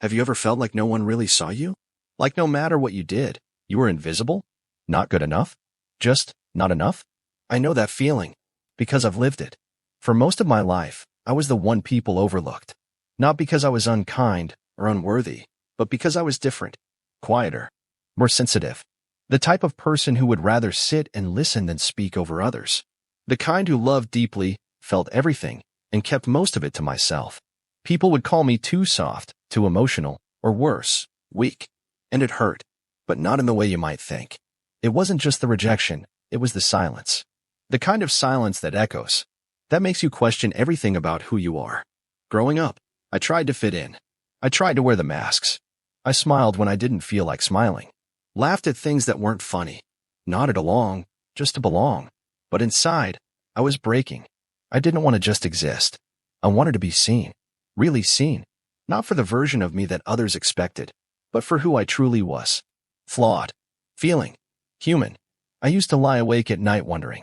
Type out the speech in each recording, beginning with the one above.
Have you ever felt like no one really saw you? Like no matter what you did, you were invisible? Not good enough? Just not enough? I know that feeling because I've lived it. For most of my life, I was the one people overlooked. Not because I was unkind or unworthy, but because I was different, quieter, more sensitive. The type of person who would rather sit and listen than speak over others. The kind who loved deeply, felt everything, and kept most of it to myself. People would call me too soft, too emotional, or worse, weak. And it hurt, but not in the way you might think. It wasn't just the rejection, it was the silence. The kind of silence that echoes, that makes you question everything about who you are. Growing up, I tried to fit in. I tried to wear the masks. I smiled when I didn't feel like smiling. Laughed at things that weren't funny. Nodded along, just to belong. But inside, I was breaking. I didn't want to just exist. I wanted to be seen. Really seen. Not for the version of me that others expected, but for who I truly was. Flawed. Feeling. Human. I used to lie awake at night wondering,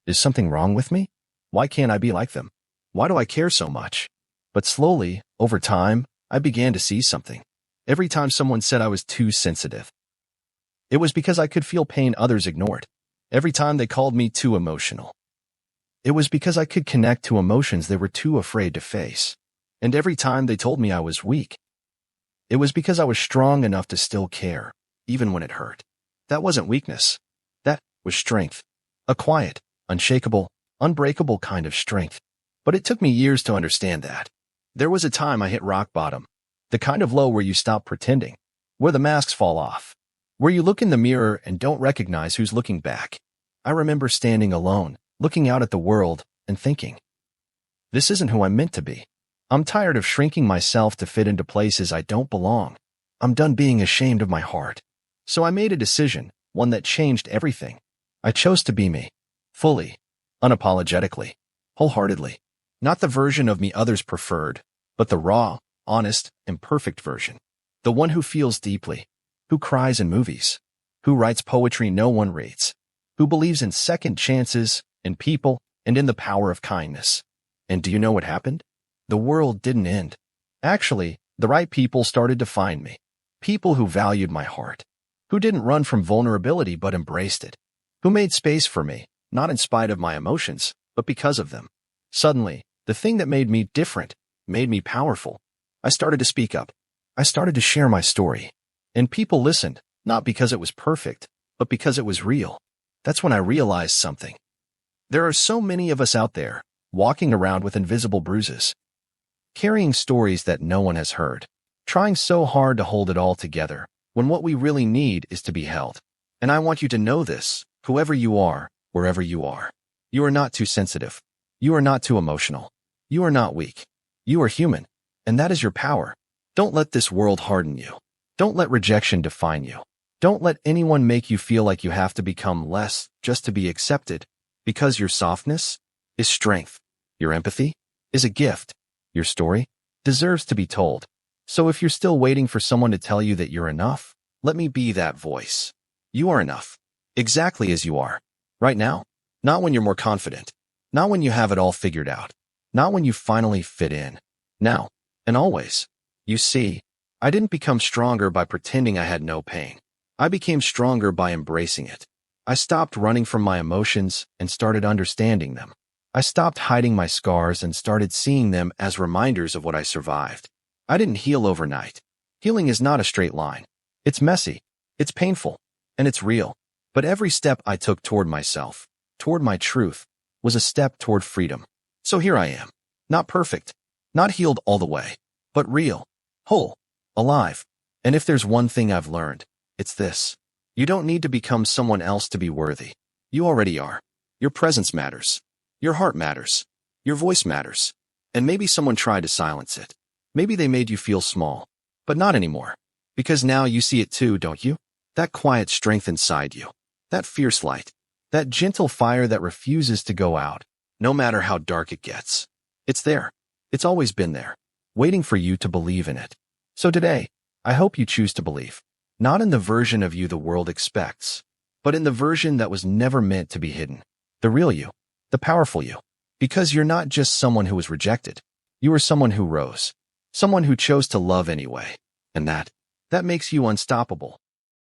is something wrong with me? Why can't I be like them? Why do I care so much? But slowly, over time, I began to see something. Every time someone said I was too sensitive, it was because I could feel pain others ignored. Every time they called me too emotional, it was because I could connect to emotions they were too afraid to face. And every time they told me I was weak, it was because I was strong enough to still care, even when it hurt. That wasn't weakness. That was strength. A quiet, unshakable, unbreakable kind of strength. But it took me years to understand that. There was a time I hit rock bottom. The kind of low where you stop pretending, where the masks fall off, where you look in the mirror and don't recognize who's looking back. I remember standing alone, looking out at the world, and thinking, this isn't who I'm meant to be. I'm tired of shrinking myself to fit into places I don't belong. I'm done being ashamed of my heart. So I made a decision, one that changed everything. I chose to be me. Fully. Unapologetically. Wholeheartedly. Not the version of me others preferred, but the raw, honest, imperfect version. The one who feels deeply. Who cries in movies. Who writes poetry no one reads. Who believes in second chances, in people, and in the power of kindness. And do you know what happened? The world didn't end. Actually, the right people started to find me. People who valued my heart. Who didn't run from vulnerability but embraced it. Who made space for me, not in spite of my emotions, but because of them. Suddenly, the thing that made me different, made me powerful. I started to speak up. I started to share my story. And people listened, not because it was perfect, but because it was real. That's when I realized something. There are so many of us out there, walking around with invisible bruises. Carrying stories that no one has heard. Trying so hard to hold it all together, when what we really need is to be held. And I want you to know this, whoever you are, wherever you are. You are not too sensitive. You are not too emotional. You are not weak. You are human, and that is your power. Don't let this world harden you. Don't let rejection define you. Don't let anyone make you feel like you have to become less just to be accepted, because your softness is strength. Your empathy is a gift. Your story deserves to be told. So if you're still waiting for someone to tell you that you're enough, let me be that voice. You are enough, exactly as you are, right now. Not when you're more confident. Not when you have it all figured out. Not when you finally fit in. Now, and always. You see, I didn't become stronger by pretending I had no pain. I became stronger by embracing it. I stopped running from my emotions and started understanding them. I stopped hiding my scars and started seeing them as reminders of what I survived. I didn't heal overnight. Healing is not a straight line. It's messy, it's painful, and it's real. But every step I took toward myself, toward my truth, was a step toward freedom. So here I am. Not perfect, not healed all the way, but real, whole, alive. And if there's one thing I've learned, it's this. You don't need to become someone else to be worthy. You already are. Your presence matters. Your heart matters. Your voice matters. And maybe someone tried to silence it. Maybe they made you feel small, but not anymore. Because now you see it too, don't you? That quiet strength inside you. That fierce light. That gentle fire that refuses to go out, no matter how dark it gets. It's there. It's always been there, waiting for you to believe in it. So today, I hope you choose to believe. Not in the version of you the world expects, but in the version that was never meant to be hidden. The real you. The powerful you. Because you're not just someone who was rejected. You are someone who rose. Someone who chose to love anyway. And that makes you unstoppable.